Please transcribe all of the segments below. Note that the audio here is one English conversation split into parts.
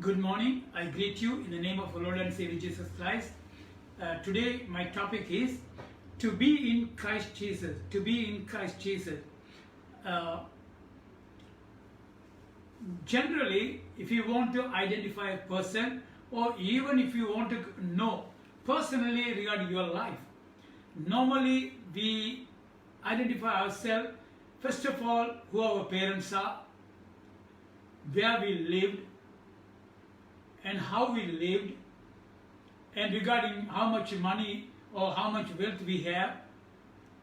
Good morning. I greet you in the name of our Lord and Savior Jesus Christ. Today my topic is to be in Christ Jesus. To be in Christ Jesus. Generally, if you want to identify a person or even if you want to know personally regarding your life, normally we identify ourselves first of all who our parents are, where we lived, and how we lived, and regarding how much money or how much wealth we have,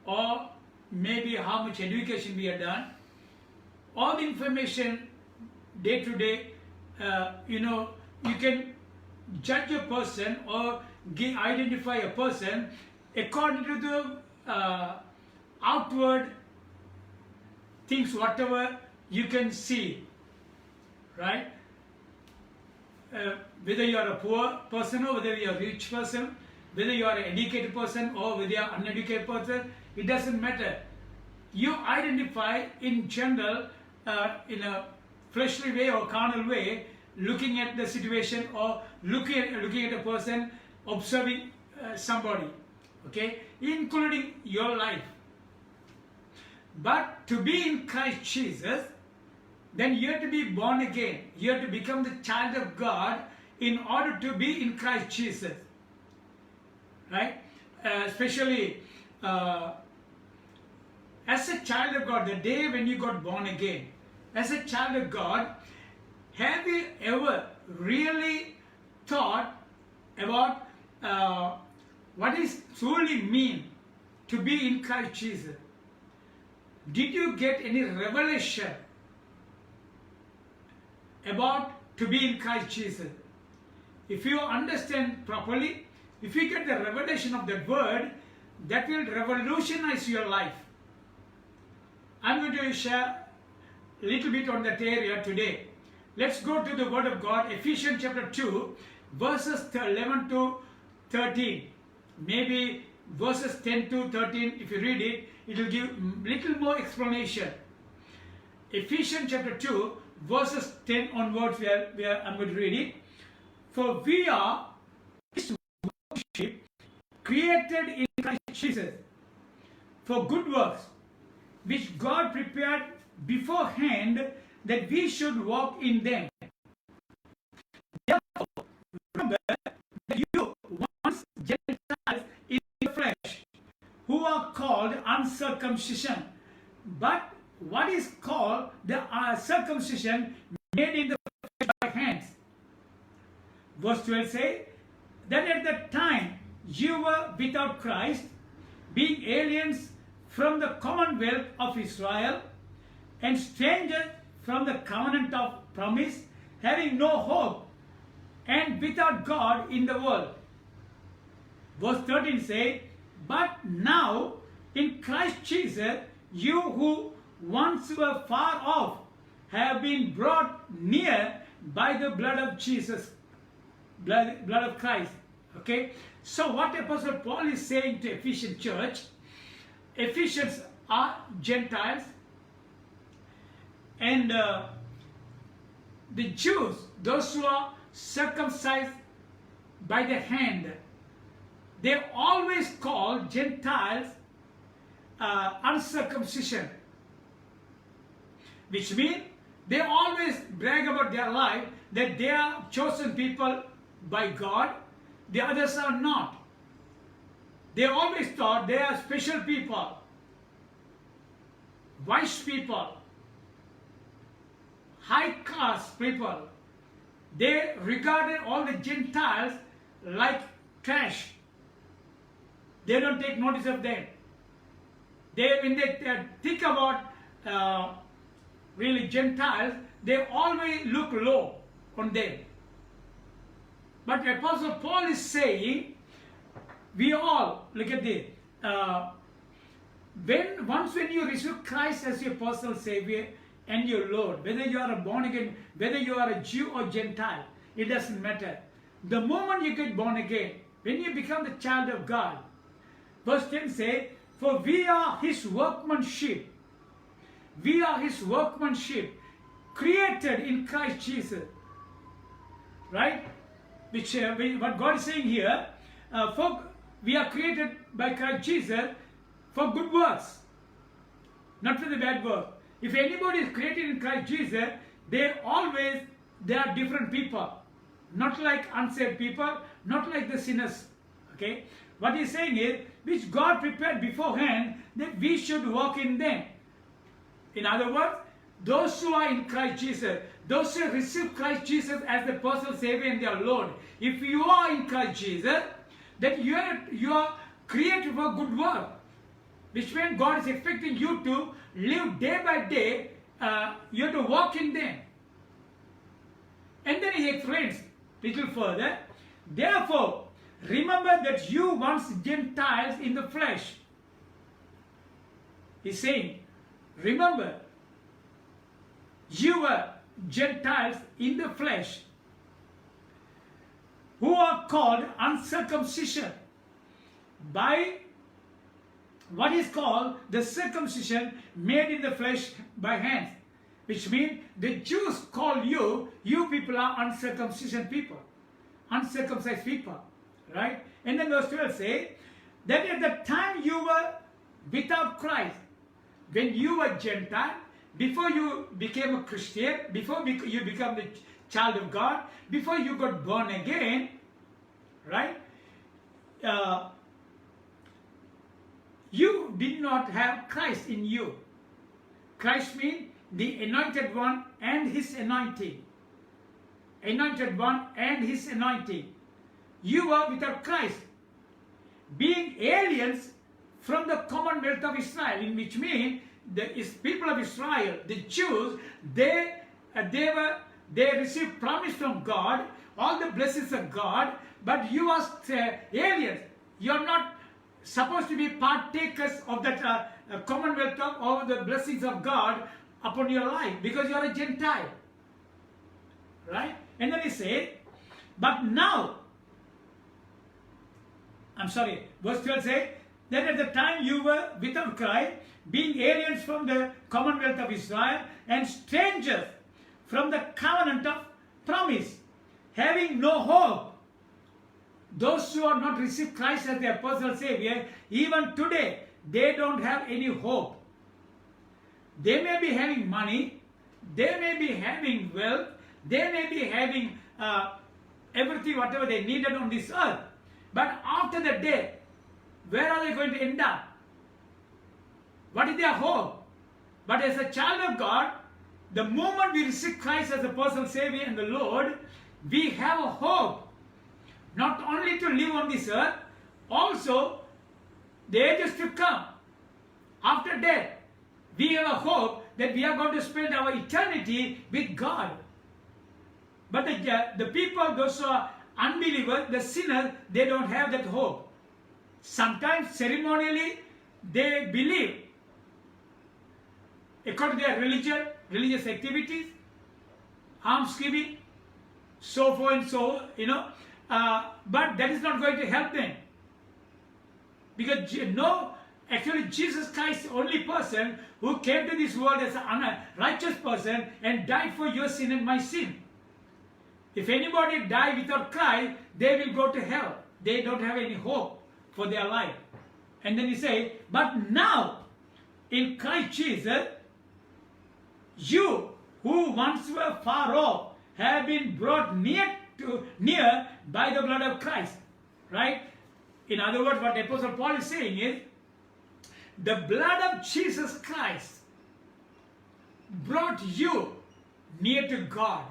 or maybe how much education we have done. All the information day to day, you can judge a person or identify a person according to the outward things, whatever you can see, right? Whether you are a poor person or whether you are a rich person, whether you are an educated person or whether you are an uneducated person, it doesn't matter. You identify in general, in a fleshly way or carnal way, looking at the situation or looking at a person, observing somebody, okay, including your life. But to be in Christ Jesus, then you have to be born again. You have to become the child of God in order to be in Christ Jesus. Right? Especially as a child of God, the day when you got born again, as a child of God, have you ever really thought about what is truly mean to be in Christ Jesus? Did you get any revelation about to be in Christ Jesus? If you understand properly, if you get the revelation of that word, that will revolutionize your life. I'm going to share a little bit on that area today. Let's go to the word of God, Ephesians chapter 2, verses 11 to 13. Maybe verses 10 to 13, if you read it, it will give little more explanation. Ephesians chapter 2, verses 10 onwards, where I'm going to read it. For we are His workmanship, created in Christ Jesus, for good works, which God prepared beforehand that we should walk in them. Therefore, remember that you once Gentiles in the flesh, who are called uncircumcision, but what is called the circumcision made in the flesh by hands. Verse 12 says that at that time you were without Christ, being aliens from the commonwealth of Israel and strangers from the covenant of promise, having no hope and without God in the world. Verse 13 says, but now in Christ Jesus, you who once were far off have been brought near by the blood of Jesus, blood of Christ. Okay, so what Apostle Paul is saying to Ephesian church, Ephesians are Gentiles, and the Jews, those who are circumcised by the hand, they always call Gentiles uncircumcision, which means they always brag about their life that they are chosen people by God, the others are not. They always thought they are special people, wise people, high class people. They regarded all the Gentiles like trash. They don't take notice of them. When they think about really Gentiles, they always look low on them. But Apostle Paul is saying, we all, look at this, once when you receive Christ as your personal Savior and your Lord, whether you are a born again, whether you are a Jew or Gentile, it doesn't matter. The moment you get born again, when you become the child of God, verse 10 says, for we are His workmanship. We are His workmanship, created in Christ Jesus. right? What God is saying here, for we are created by Christ Jesus for good works, not for the bad work. If anybody is created in Christ Jesus, they are different people, not like unsaved people, not like the sinners. Okay, what he's saying is, which God prepared beforehand that we should walk in them. In other words, those who are in Christ Jesus, those who receive Christ Jesus as the personal Savior and their Lord, if you are in Christ Jesus, that you are created for good work, which means God is expecting you to live day by day. You have to walk in them. And then he explains a little further. Therefore, remember that you once Gentiles in the flesh. He's saying, remember, you were Gentiles in the flesh, who are called uncircumcision by what is called the circumcision made in the flesh by hands. Which means the Jews call you people are uncircumcision people, uncircumcised people, right? And then verse 12 says that at the time you were without Christ, when you were Gentile, before you became a Christian, before you become the child of God, before you got born again, right? You did not have Christ in you. Christ means the anointed one and his anointing. Anointed one and his anointing. You were without Christ, being aliens from the commonwealth of Israel, in which means the people of Israel, the Jews, they received promise from God, all the blessings of God, but you are aliens. You are not supposed to be partakers of that commonwealth of all the blessings of God upon your life, because you are a Gentile, right? And then he said, but now, verse 12 says that at the time you were without Christ, being aliens from the commonwealth of Israel and strangers from the covenant of promise, having no hope. Those who are not received Christ as their personal Savior, even today, they don't have any hope. They may be having money, they may be having wealth, they may be having everything, whatever they needed on this earth. But after the death, where are they going to end up? What is their hope? But as a child of God, the moment we receive Christ as a personal Savior and the Lord, we have a hope. Not only to live on this earth, also the ages to come. After death, we have a hope that we are going to spend our eternity with God. But the people, those who are unbelievers, the sinners, they don't have that hope. Sometimes ceremonially they believe according to their religious activities, almsgiving, so forth and so, but that is not going to help them. Because actually Jesus Christ is the only person who came to this world as a righteous person and died for your sin and my sin. If anybody die without Christ, they will go to hell. They don't have any hope for their life. And then he says, but now in Christ Jesus, you who once were far off have been brought near by the blood of Christ. Right? In other words, what Apostle Paul is saying is, the blood of Jesus Christ brought you near to God,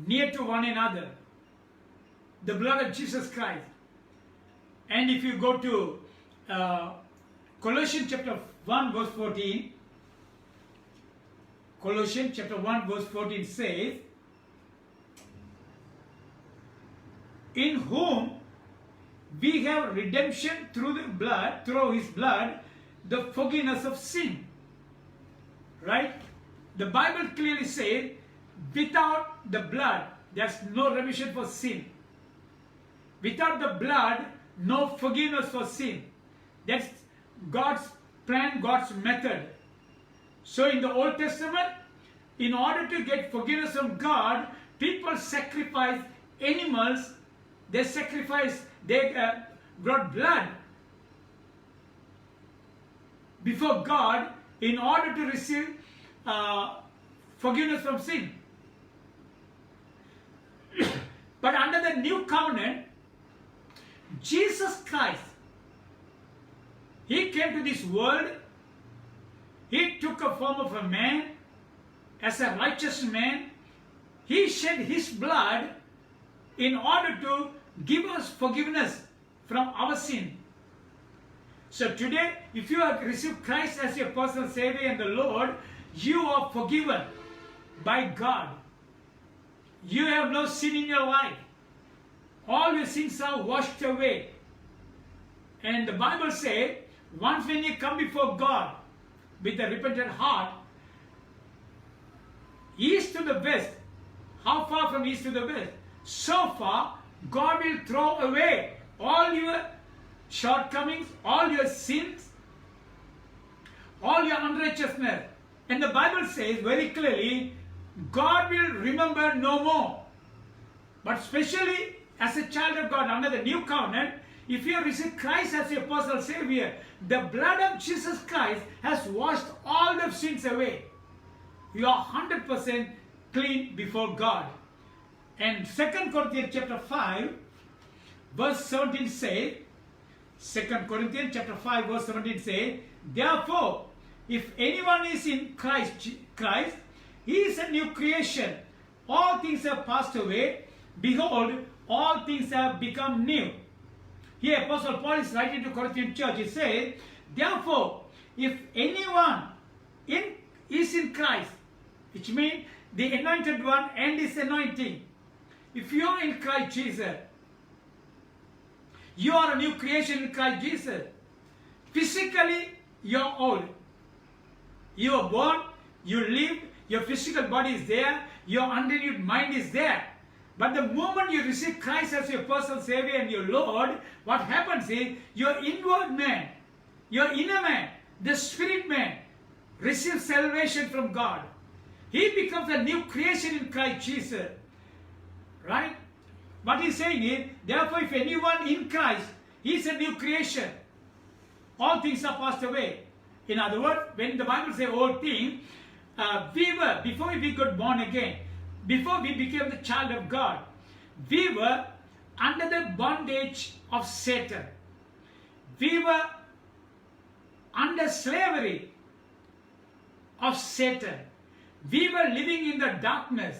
near to one another. The blood of Jesus Christ. And if you go to Colossians chapter 1 verse 14, Colossians chapter 1 verse 14 says, in whom we have redemption through his blood, the forgiveness of sin. Right? The Bible clearly says, without the blood, there's no remission for sin. Without the blood, no forgiveness for sin. That's God's plan, God's method. So in the Old Testament, in order to get forgiveness from God, people sacrifice animals, they brought blood before God in order to receive forgiveness from sin. But under the new covenant, Jesus Christ, He came to this world, He took a form of a man, as a righteous man, He shed His blood in order to give us forgiveness from our sin. So today, if you have received Christ as your personal Savior and the Lord, you are forgiven by God. You have no sin in your life. All your sins are washed away. And the Bible says, once when you come before God with a repentant heart, east to the west, how far from east to the west? So far, God will throw away all your shortcomings, all your sins, all your unrighteousness. And the Bible says very clearly, God will remember no more. But especially as a child of God under the new covenant, if you receive Christ as your personal Savior, the blood of Jesus Christ has washed all the sins away. You are 100% clean before God. And 2 Corinthians chapter 5, verse 17 says, 2 Corinthians chapter 5, verse 17 says, therefore, if anyone is in Christ, he is a new creation. All things have passed away. Behold, all things have become new. Here, Apostle Paul is writing to Corinthian church. He says, therefore, if anyone is in Christ, which means the anointed one and his anointing, if you are in Christ Jesus, you are a new creation in Christ Jesus. Physically, you are old. You are born, you live, your physical body is there, your unrenewed mind is there. But the moment you receive Christ as your personal Savior and your Lord, what happens is your inward man, your inner man, the spirit man, receives salvation from God. He becomes a new creation in Christ Jesus. Right? What he's saying is, therefore, if anyone in Christ, he is a new creation. All things are passed away. In other words, when the Bible says old things, before we got born again, before we became the child of God, we were under the bondage of Satan. We were under slavery of Satan. We were living in the darkness.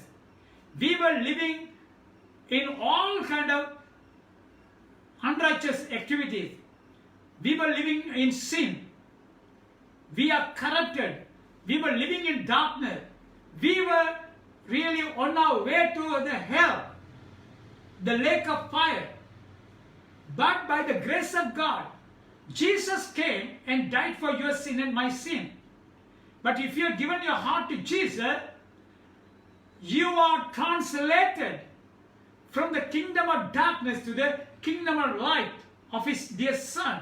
We were living in all kind of unrighteous activities. We were living in sin. We are corrupted. We were living in darkness. We were really on our way to the hell, the lake of fire. But by the grace of God, Jesus came and died for your sin and my sin. But if you have given your heart to Jesus, you are translated from the kingdom of darkness to the kingdom of light of His dear Son.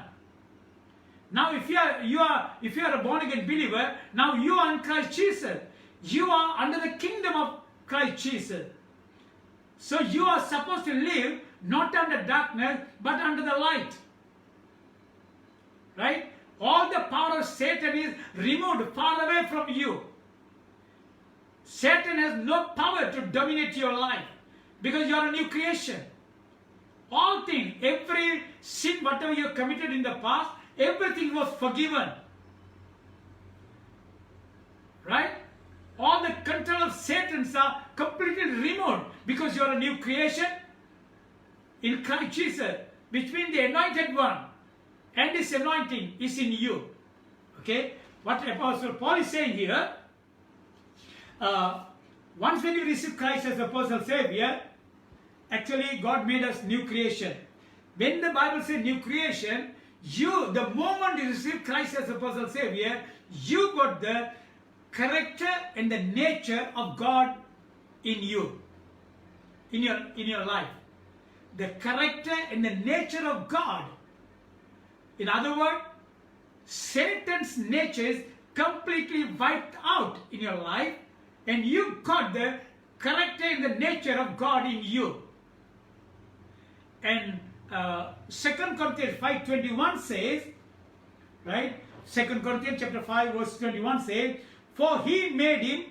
Now, if you are a born again believer, now you are in Christ Jesus. You are under the kingdom of Christ Jesus. So you are supposed to live not under darkness, but under the light. Right? All the power of Satan is removed far away from you. Satan has no power to dominate your life because you are a new creation. All things, every sin, whatever you committed in the past, everything was forgiven. Right? All the control of Satan are completely removed because you are a new creation in Christ Jesus, which means the anointed one and His anointing is in you. Okay? What Apostle Paul is saying here, once when you receive Christ as a personal Savior, actually God made us new creation. When the Bible says new creation, the moment you receive Christ as a personal Savior, you got the character and the nature of God in you, in your life. The character and the nature of God. In other words, Satan's nature is completely wiped out in your life, and you got the character and the nature of God in you. And 2 Corinthians 5:21 says, right? 2 Corinthians chapter 5 verse 21 says, for he made him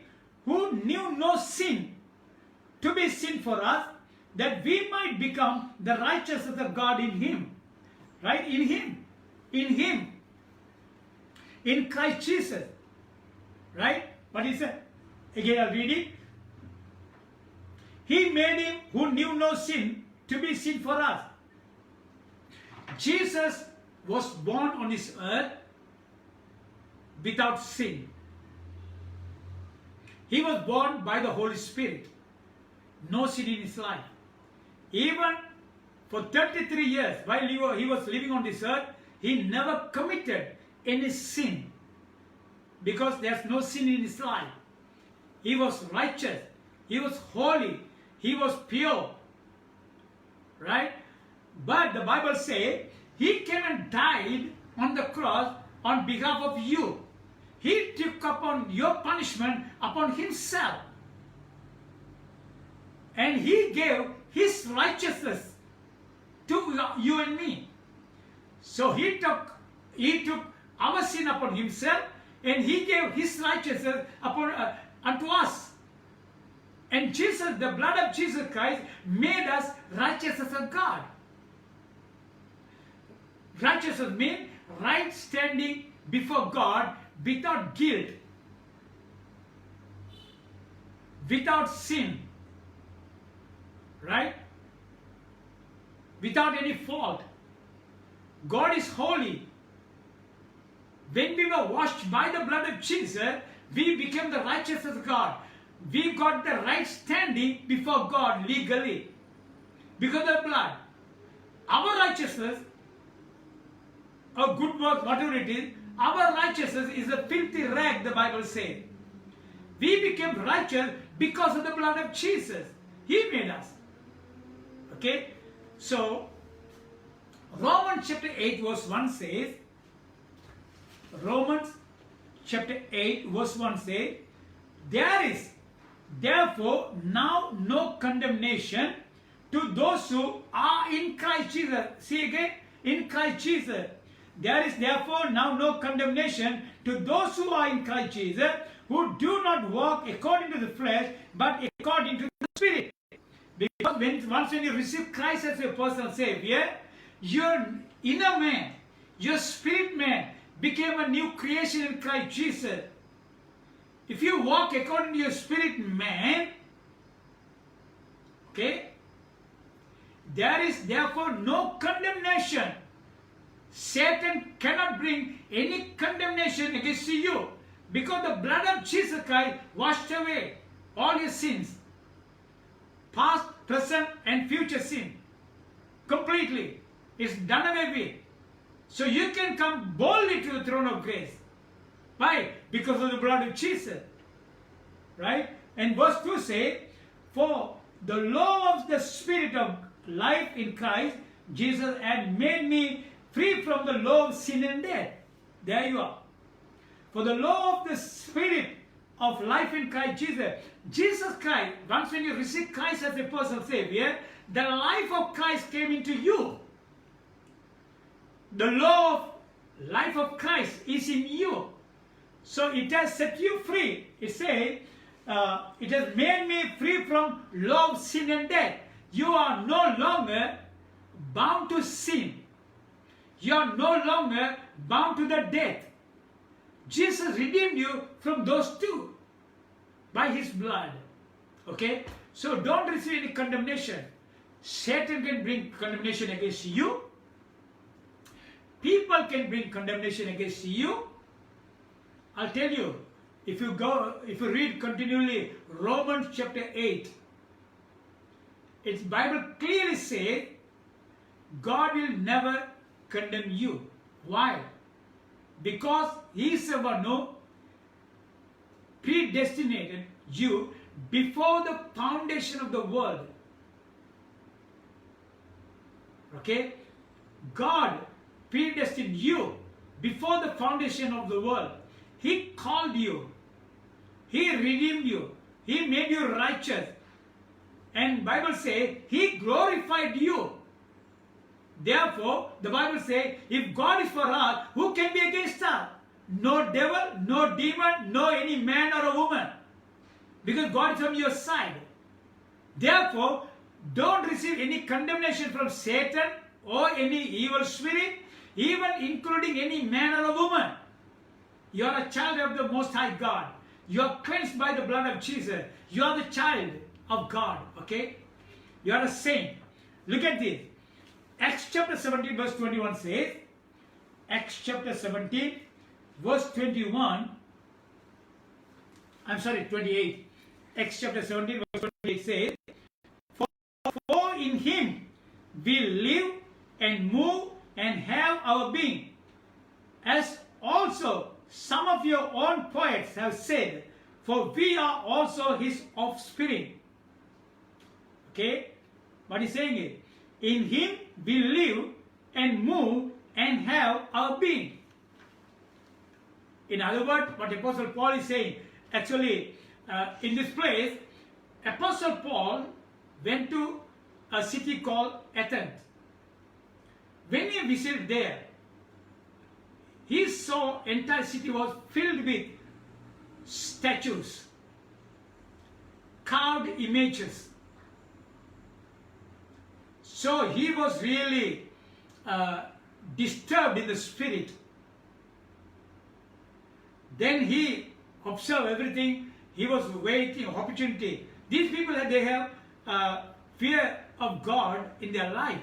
who knew no sin to be sin for us, that we might become the righteousness of God in him. Right? In him. In him. In Christ Jesus. Right? What is it? Again I'll read it. He made him who knew no sin to be sin for us. Jesus was born on this earth without sin. He was born by the Holy Spirit. No sin in his life. Even for 33 years, while he was living on this earth, he never committed any sin. Because there's no sin in his life. He was righteous. He was holy. He was pure. Right? But the Bible says, he came and died on the cross on behalf of you. He took upon your punishment upon himself. And he gave his righteousness to you and me. So he took our sin upon himself, and he gave his righteousness upon unto us. And Jesus, the blood of Jesus Christ, made us righteousness of God. Righteousness means right standing before God without guilt, without sin, right? Without any fault. God is holy. When we were washed by the blood of Jesus, we became the righteousness of God. We got the right standing before God legally because of the blood. Our righteousness, or good work, whatever it is, our righteousness is a filthy rag, the Bible says. We became righteous because of the blood of Jesus. He made us. Okay? So, Romans chapter 8 verse 1 says, Romans chapter 8 verse 1 says, there is therefore now no condemnation to those who are in Christ Jesus. See again, in Christ Jesus. There is therefore now no condemnation to those who are in Christ Jesus, who do not walk according to the flesh, but according to the Spirit. Because once when you receive Christ as your personal Savior, your inner man, your spirit man became a new creation in Christ Jesus. If you walk according to your spirit man, okay, there is therefore no condemnation. Satan cannot bring any condemnation against you because the blood of Jesus Christ washed away all your sins. Past, present and future sin. Completely. It's done away with. So you can come boldly to the throne of grace. Why? Because of the blood of Jesus. Right? And verse 2 says, for the law of the Spirit of life in Christ Jesus had made me free from the law of sin and death. There you are. For the law of the Spirit of life in Christ Jesus. Jesus Christ, once when you receive Christ as a personal Savior, the life of Christ came into you. The law of life of Christ is in you. So it has set you free. It says, it has made me free from law of sin and death. You are no longer bound to sin. You are no longer bound to the death. Jesus redeemed you from those two by his blood. Okay? So don't receive any condemnation. Satan can bring condemnation against you. People can bring condemnation against you. I'll tell you, if you read continually Romans chapter 8, its Bible clearly says God will never condemn you. Why? Because he is the one who predestinated you before the foundation of the world. Okay? God predestined you before the foundation of the world. He called you. He redeemed you. He made you righteous. And Bible say he glorified you. Therefore, the Bible say, if God is for us, who can be against us? No devil, no demon, no any man or a woman. Because God is on your side. Therefore, don't receive any condemnation from Satan or any evil spirit, even including any man or a woman. You are a child of the Most High God. You are cleansed by the blood of Jesus. You are the child of God. Okay? You are a saint. Look at this. Acts chapter 17 verse 21 says, Acts chapter 17 verse 28. Acts chapter 17 verse 28 says, For in him we live and move and have our being, as also some of your own poets have said, for we are also his offspring. Okay? What he's saying is, in him we live and move and have our being. In other words, what Apostle Paul is saying, actually, in this place, Apostle Paul went to a city called Athens. When he visited there, he saw entire city was filled with statues, carved images. So he was really disturbed in the spirit. Then he observed everything. He was waiting opportunity. These people, they have fear of God in their life,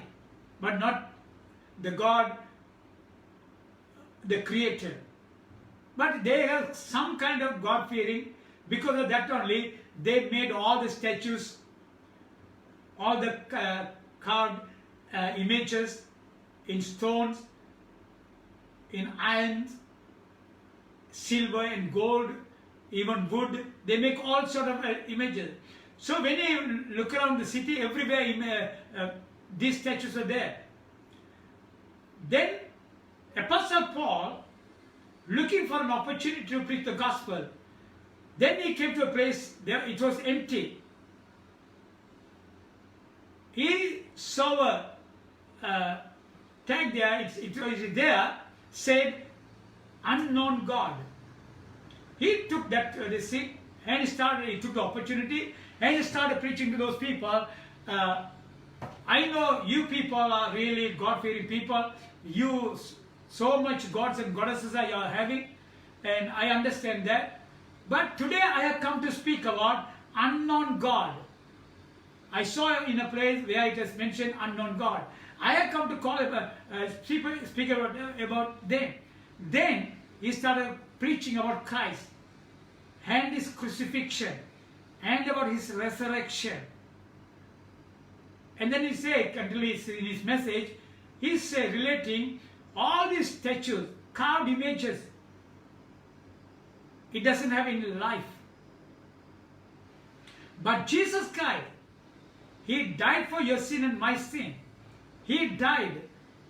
but not the God, the Creator. But they have some kind of God fearing. Because of that only, they made all the statues, all the carved images in stones, in iron, silver and gold, even wood. They make all sort of images. So when you look around the city, everywhere these statues are there. Then Apostle Paul, looking for an opportunity to preach the gospel, then he came to a place there it was empty. He saw a tag there, it was there, said, unknown God. He took that receipt and he took the opportunity and he started preaching to those people. I know you people are really God-fearing people. You so much gods and goddesses are you are having, and I understand that. But today I have come to speak about unknown God. I saw in a place where it is mentioned unknown God. I have come to call speak about them. Then he started preaching about Christ and his crucifixion and about his resurrection. And then he said, until in his message, he said, relating all these statues, carved images, it doesn't have any life. But Jesus Christ, he died for your sin and my sin. He died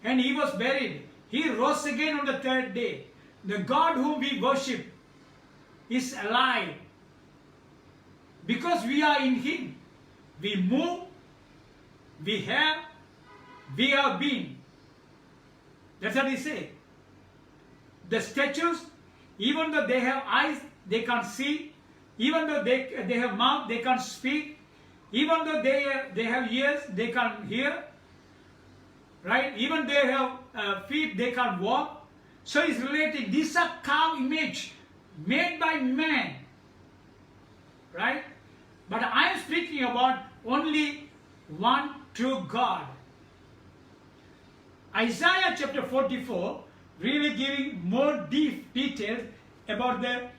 and he was buried. He rose again on the third day. The God whom we worship is alive. Because we are in him, we move, we have been. That's what he said. The statues, even though they have eyes, they can't see. Even though they have mouth, they can't speak. Even though they have ears, they can't hear. Right? Even they have feet, they can't walk. So he's relating, these are carved image made by man. Right? But I am speaking about only one true God. Isaiah chapter 44 really giving more deep details about the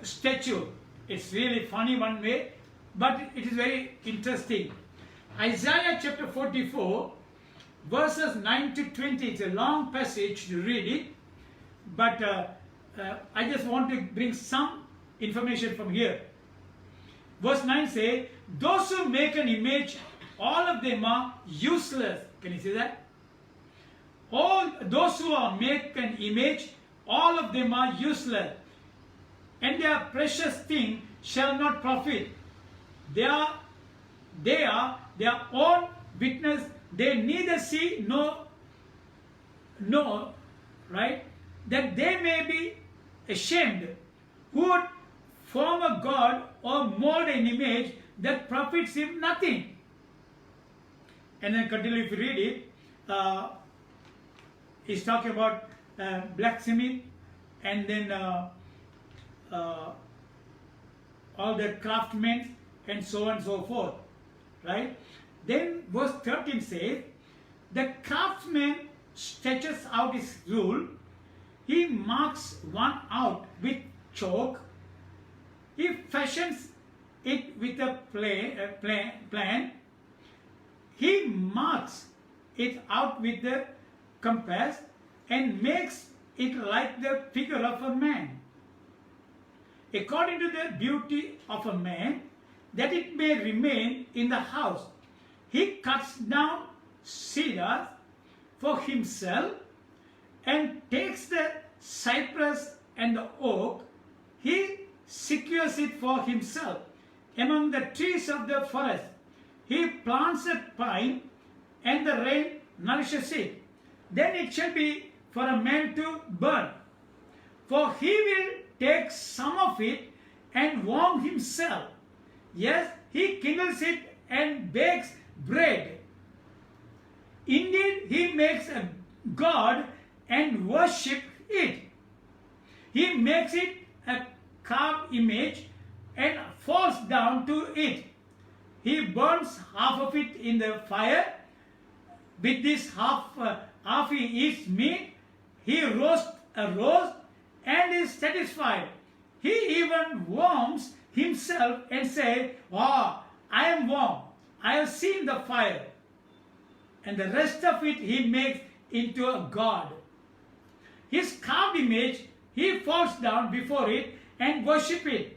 statue. It's really funny one way, but it is very interesting. Isaiah chapter 44 verses 9 to 20. It's a long passage to read it, but I just want to bring some information from here. Verse 9 says, those who make an image, all of them are useless. Can you see that? All those who make an image, all of them are useless, and their precious thing shall not profit. they are their own witness. They neither see nor know, right, that they may be ashamed, who would form a god or mold an image that profits him nothing. And then continue, if you read it, he's talking about blacksmith, and then all the craftsmen, and so on and so forth, right? Then verse 13 says, the craftsman stretches out his rule, he marks one out with chalk, he fashions it with a plan, he marks it out with the compass and makes it like the figure of a man, according to the beauty of a man, that it may remain in the house. He cuts down cedars for himself and takes the cypress and the oak. He secures it for himself among the trees of the forest. He plants a pine, and the rain nourishes it. Then it shall be for a man to burn. For he will take some of it and warm himself. Yes, he kindles it and bakes bread. Indeed, he makes a god and worship it. He makes it a carved image and falls down to it. He burns half of it in the fire. With this half he eats meat. He roasts a roast and is satisfied. He even warms himself and says, "Oh, I am warm. I have seen the fire." And the rest of it he makes into a god. His carved image, he falls down before it and worship it.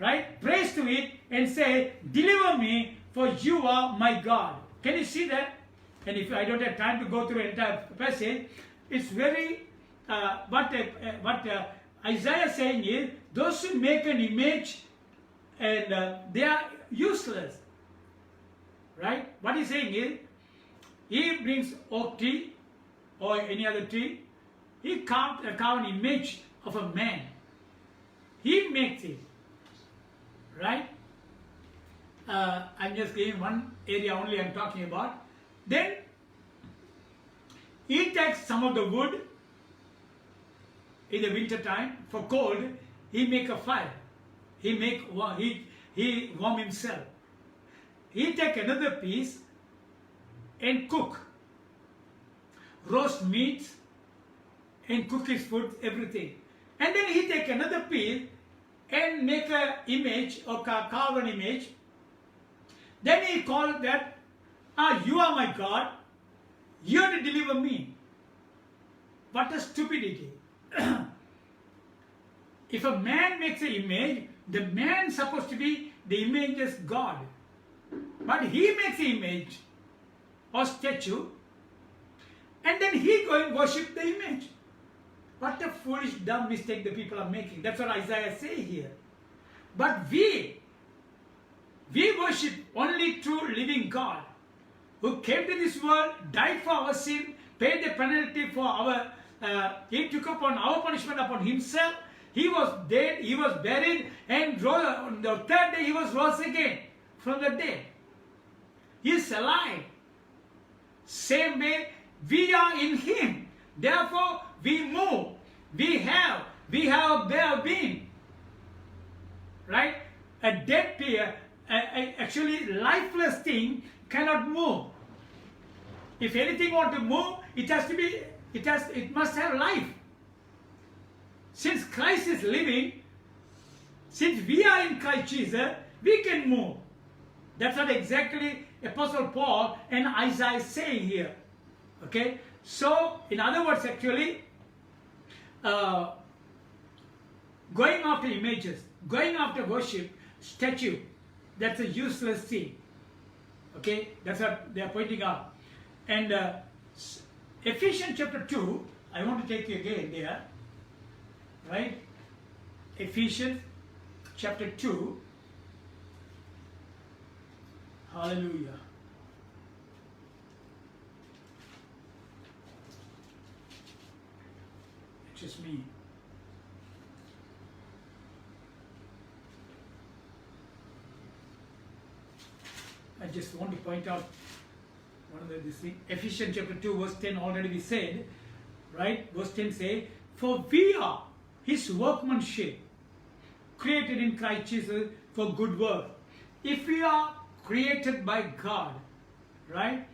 Right? Praise to it and say, "Deliver me, for you are my God." Can you see that? And if I don't have time to go through the entire passage, it's very, what Isaiah is saying is, those who make an image and they are useless. Right? What he's saying is, he brings oak tree or any other tree, he carved an image of a man. He makes it. Right? I'm just giving one area only I'm talking about. Then he takes some of the wood in the winter time for cold. He make a fire. He warm himself. He take another piece and cook, roast meat and cook his food, everything. And then he take another piece and make an image or carve an image. Then he called that, "You are my God, you have to deliver me." What a stupidity. If a man makes an image, the man is supposed to be the image as God. But he makes an image or statue, and then he go and worship the image. What a foolish, dumb mistake the people are making. That's what Isaiah says here. But we worship only true living God, who came to this world, died for our sin, paid the penalty for our, he took upon our punishment upon himself. He was dead, he was buried, and rose, on the third day he was rose again from the dead. He is alive. Same way we are in him. Therefore we move. We have a bare being. Right? A dead peer, actually lifeless thing cannot move. If anything want to move, it must have life. Since Christ is living, since we are in Christ Jesus, we can move. That's what exactly Apostle Paul and Isaiah is saying here. Okay? So, in other words, actually, going after images, going after worship, statue, that's a useless thing. Okay? That's what they are pointing out. And Ephesians chapter 2, I want to take you again there. Right? Ephesians chapter 2. Hallelujah. It's just me. I just want to point out one of this thing. Ephesians chapter 2 verse 10 already we said, right? Verse 10 say, for we are his workmanship, created in Christ Jesus for good work. If we are created by God, right?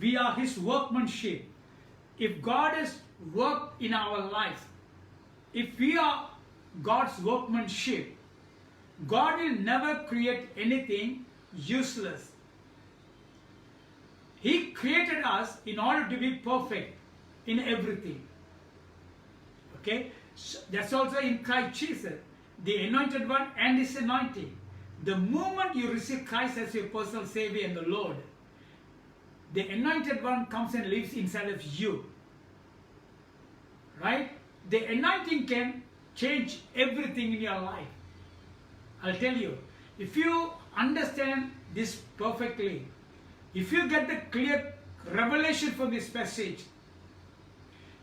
We are his workmanship. If God has worked in our life, if we are God's workmanship, God will never create anything useless. He created us in order to be perfect in everything. Okay? So that's also in Christ Jesus, the anointed one and his anointing. The moment you receive Christ as your personal Savior and the Lord, the anointed one comes and lives inside of you. Right? The anointing can change everything in your life. I'll tell you, if you understand this perfectly, if you get the clear revelation from this passage,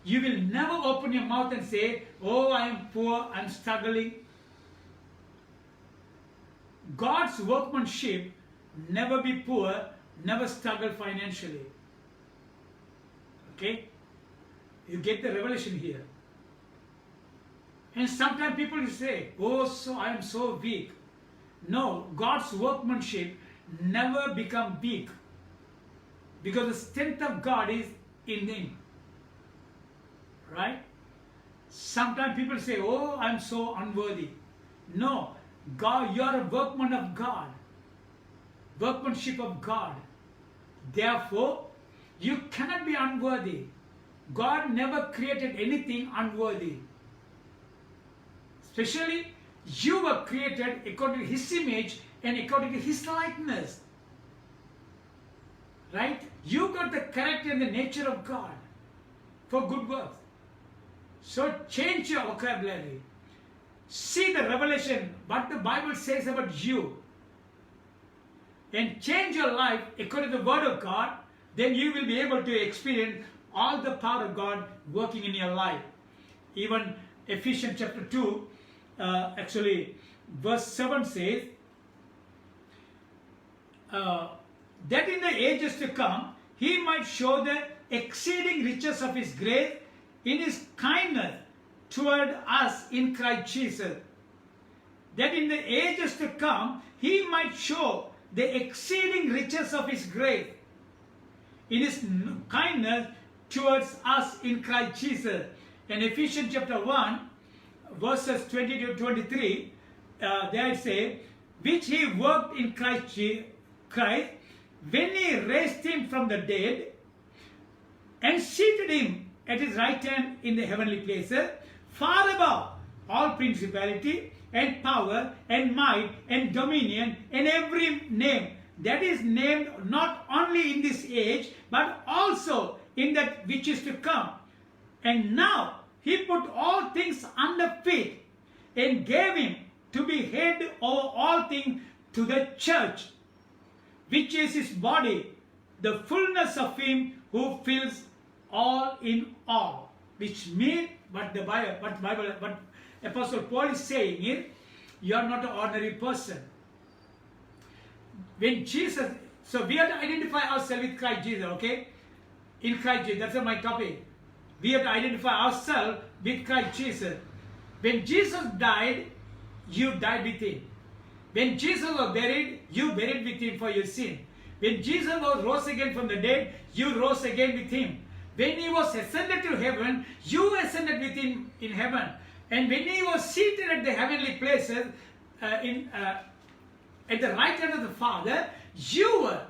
you will never open your mouth and say, oh, I am poor, I am struggling. God's workmanship, never be poor, never struggle financially. Okay? You get the revelation here. And sometimes people say, oh, so I am so weak. No, God's workmanship never become weak, because the strength of God is in him. Right? Sometimes people say, oh, I am so unworthy. No, God, you are a workman of God, workmanship of God. Therefore, you cannot be unworthy. God never created anything unworthy. Especially, you were created according to his image and according to his likeness. Right? You got the character and the nature of God for good works. So change your vocabulary. See the revelation, what the Bible says about you, and change your life according to the Word of God. Then you will be able to experience all the power of God working in your life. Even Ephesians chapter 2, actually verse 7 says, that in the ages to come, he might show the exceeding riches of his grace in his kindness toward us in Christ Jesus. That in the ages to come, he might show the exceeding riches of his grace in his kindness towards us in Christ Jesus. In Ephesians chapter 1, verses 20 to 23, there it says, which he worked in Christ when he raised him from the dead and seated him at his right hand in the heavenly places, far above all principality and power and might and dominion and every name that is named, not only in this age but also in that which is to come. And now he put all things under feet and gave him to be head over all things to the church, which is his body, the fullness of him who fills all in all. Which means, what Apostle Paul is saying is, you are not an ordinary person. When Jesus, so we have to identify ourselves with Christ Jesus, okay? In Christ Jesus, that's my topic. We have to identify ourselves with Christ Jesus. When Jesus died, you died with him. When Jesus was buried, you buried with him for your sin. When Jesus was rose again from the dead, you rose again with him. When he was ascended to heaven, you ascended with him in heaven. And when he was seated at the heavenly places, at the right hand of the Father, you were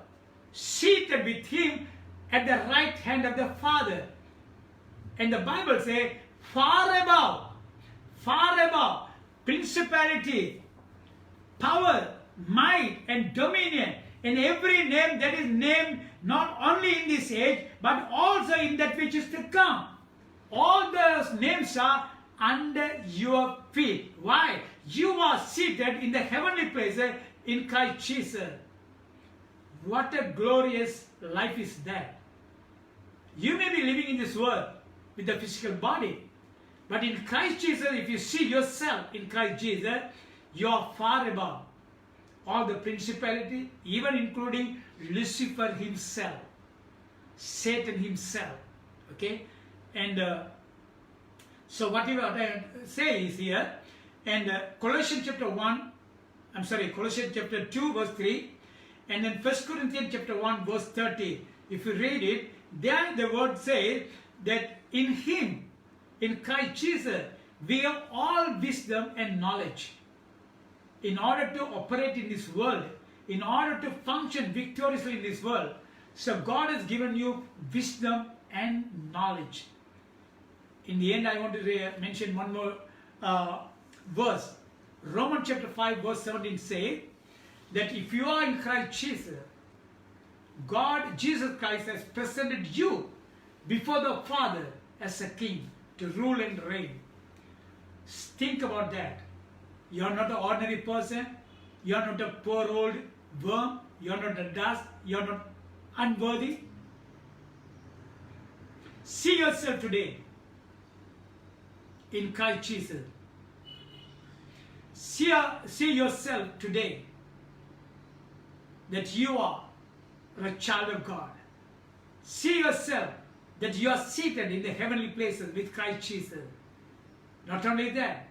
seated with him at the right hand of the Father. And the Bible says, far above principality, power, might, and dominion, and every name that is named not only in this age, but also in that which is to come. All those names are under your feet. Why? You are seated in the heavenly places in Christ Jesus. What a glorious life is that. You may be living in this world with a physical body, but in Christ Jesus, if you see yourself in Christ Jesus, you are far above all the principality, even including Lucifer himself, Satan himself. Okay? And so what you say is here, and Colossians chapter 2 verse 3, and then 1 Corinthians chapter 1 verse 30. If you read it, there the word says that in Him, in Christ Jesus, we have all wisdom and knowledge. In order to operate in this world, in order to function victoriously in this world, so God has given you wisdom and knowledge. In the end, I want to mention one more verse. Romans chapter 5 verse 17 says that if you are in Christ Jesus, God, Jesus Christ, has presented you before the Father as a king to rule and reign. Think about that. You are not an ordinary person. You are not a poor old worm. You are not a dust. You are not unworthy. See yourself today in Christ Jesus. See yourself today that you are a child of God. See yourself that you are seated in the heavenly places with Christ Jesus. Not only that,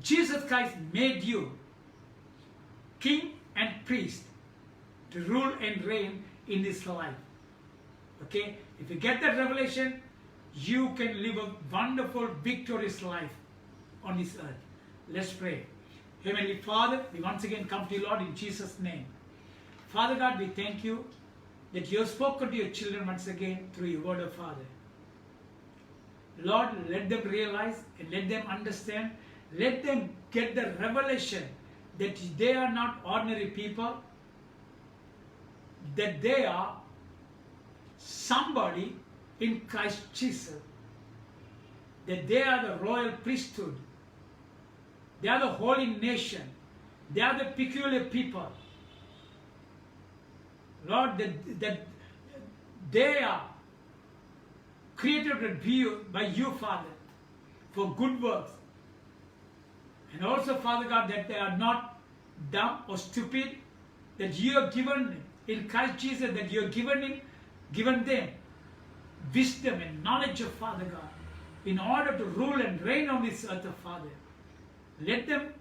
Jesus Christ made you king and priest to rule and reign in this life. Okay? If you get that revelation, you can live a wonderful, victorious life on this earth. Let's pray. Heavenly Father, we once again come to you, Lord, in Jesus' name. Father God, we thank you that you have spoken to your children once again through your word of Father. Lord, let them realize and let them understand. Let them get the revelation that they are not ordinary people, that they are somebody in Christ Jesus, that they are the royal priesthood, they are the holy nation, they are the peculiar people. Lord, that they are created by you, Father, for good works. And also, Father God, that they are not dumb or stupid, that you have given in Christ Jesus, that you have given them wisdom and knowledge of Father God, in order to rule and reign on this earth of Father. Let them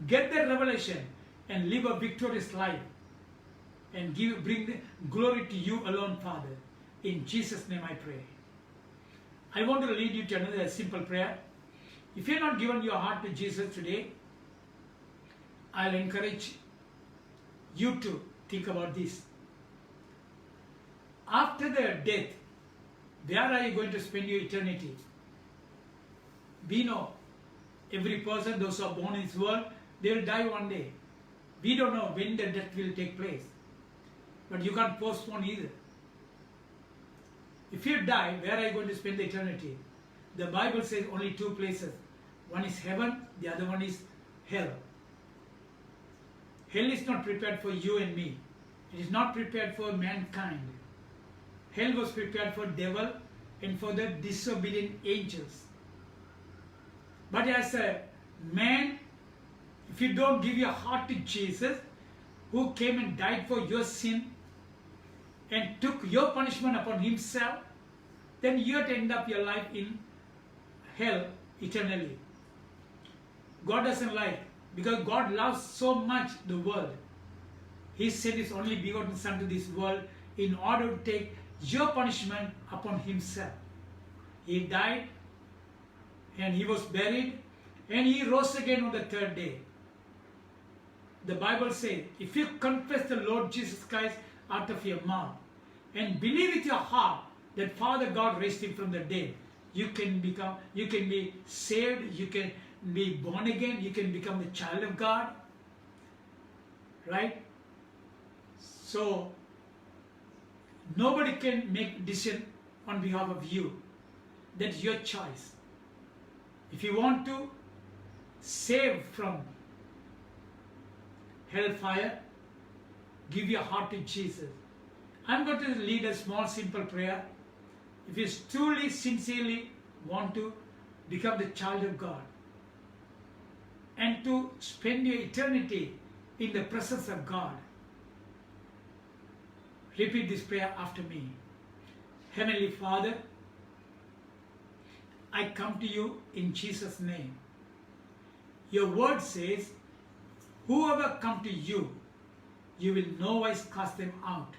get their revelation and live a victorious life and bring the glory to you alone, Father. In Jesus' name I pray. I want to lead you to another simple prayer. If you have not given your heart to Jesus today, I'll encourage you to think about this. After the death, where are you going to spend your eternity? We know every person, those who are born in this world, they will die one day. We don't know when the death will take place. But you can't postpone either. If you die, where are you going to spend the eternity? The Bible says only two places. One is heaven, the other one is hell. Hell is not prepared for you and me. It is not prepared for mankind. Hell was prepared for devil and for the disobedient angels. But as a man, if you don't give your heart to Jesus, who came and died for your sin and took your punishment upon himself, then you have to end up your life in hell eternally. God doesn't like, because God loves so much the world. He sent His only begotten Son to this world in order to take your punishment upon Himself. He died and He was buried and He rose again on the third day. The Bible says, if you confess the Lord Jesus Christ out of your mouth and believe with your heart that Father God raised Him from the dead, you can be saved, you can be born again, you can become the child of God. Right? So, nobody can make decision on behalf of you. That's your choice. If you want to save from hellfire, give your heart to Jesus. I'm going to lead a small simple prayer. If you truly, sincerely want to become the child of God and to spend your eternity in the presence of God, repeat this prayer after me. Heavenly Father, I come to you in Jesus' name. Your word says, whoever come to you, you will no wise cast them out.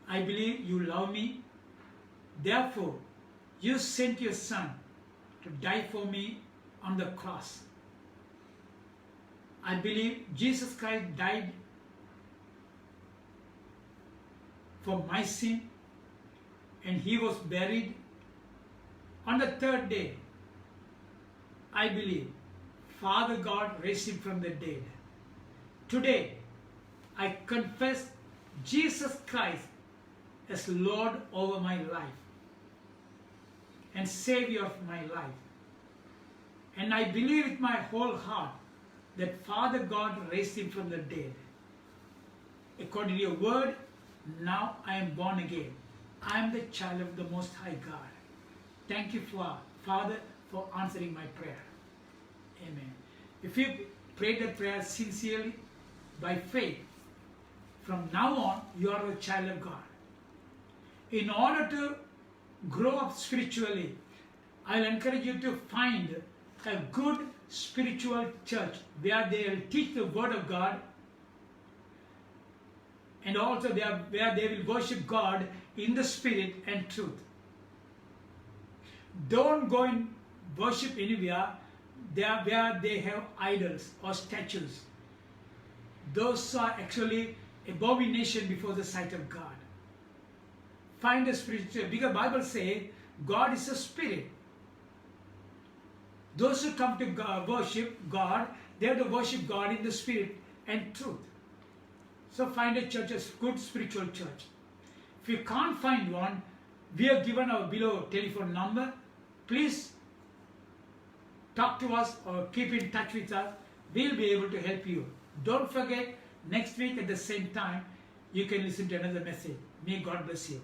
I believe you love me. Therefore, you sent your Son to die for me on the cross. I believe Jesus Christ died for my sin, and he was buried. On the third day, I believe Father God raised him from the dead. Today, I confess Jesus Christ as Lord over my life and Savior of my life. And I believe with my whole heart that Father God raised him from the dead. According to your word, now I am born again. I am the child of the Most High God. Thank you, Father, for answering my prayer. Amen. If you prayed that prayer sincerely, by faith, from now on, you are a child of God. In order to grow up spiritually, I'll encourage you to find a good spiritual church where they will teach the Word of God, and also where they will worship God in the Spirit and truth. Don't go and worship anywhere where they have idols or statues. Those are actually abomination before the sight of God. Find a spiritual, because Bible says God is a spirit. Those who come to worship God, they have to worship God in the spirit and truth. So find a church, a good spiritual church. If you can't find one, we have given our below telephone number. Please talk to us or keep in touch with us. We'll be able to help you. Don't forget, next week at the same time, you can listen to another message. May God bless you.